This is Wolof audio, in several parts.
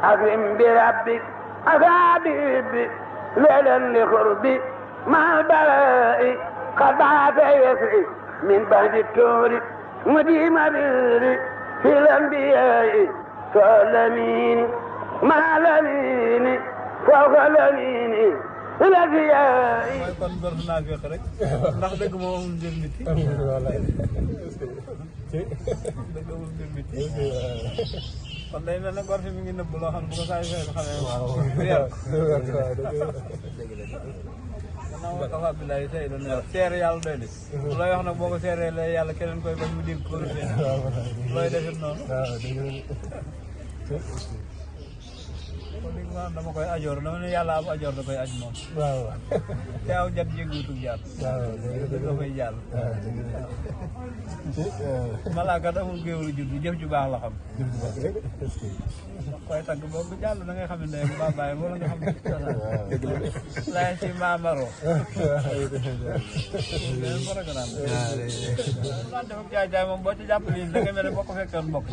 أكرم بربك أصابي ليلا لقربي مع البلاء قد بعث يسري من بعد التور مديم بيري في الأنبياء سلميني مع الأمين فوق الأمين الأنبياء. mooy kon door naa fekk rek ndax dëgg moo amul mbir mi ti. dëgg amul mbir mi ti. kon day mel ne gor fi mi ngi nëbb loo xam ne bu ko saa yu fay xamee. waaw gannaaw ma tax Abdoulaye Seye doon wax seere yàlla doy de. looy wax nag boo ko seeree la yàlla keneen koy bañ mu dégg ko looy defit noonu. kon li ma dama koy ajoor dama ne yàlla am ajoor da koy aj moom. waaw te aw jat jéguutug jaar. waaw da koy jàll. malaaka amul géewlu juddu jëf ju baax la xam. koy tagg boobu jàll da ngay xam ne ndeyam ba bàyyi wala nga xam ne laay si maamaro. beneen programme daan defam jaay moom boo ci jàpp lii da ngay mel ne boo ko fekkoon mbokk.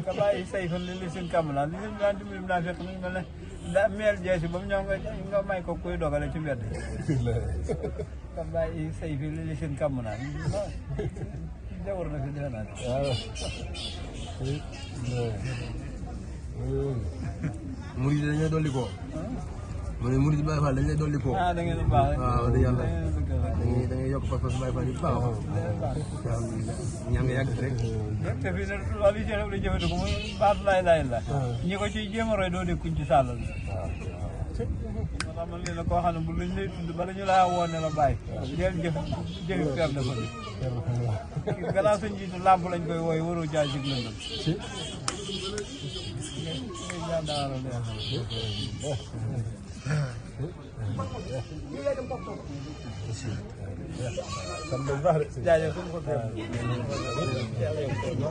ka bàyyi say fan li suñ kàmm naa li ñu daan dimbali daan fekk mu mel ne da meel jeesi ba mu ñëw nga may ko kuy dogale ci mbedd ka bàyyi say fi li suñ kàmm naa jawar na fi dee naa murid yi dañuy dolli ko mu ne murid Baye Fall dañ lay dolli ko da ngeen di baax waaw da yàlla da ngay yokk pas-pas Baye Fall yi baax ñaan nga yàgg rek te fii ne loolu yi la jëfandikoo muy baatu laay la ñi ko ciy jéem a roy doo dee kuñ ci sàllal moo tax man leen la koo xam ne bu luñ lay tudd bala ñu laa woon ne la bàyyi deel jëfi per de fa bi gannaaw sa njiitu làmp lañ koy wooy waroo jaay sig lëndëm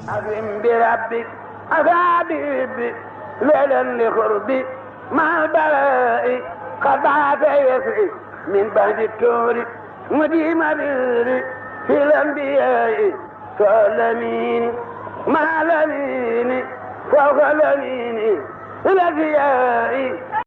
أكرم بربك أصابي ليلا لقربي مع البلاء قد بعث يسري من بعد التور مديم بيري في الأنبياء سلميني مع الأمين فوق الأمين الأنبياء.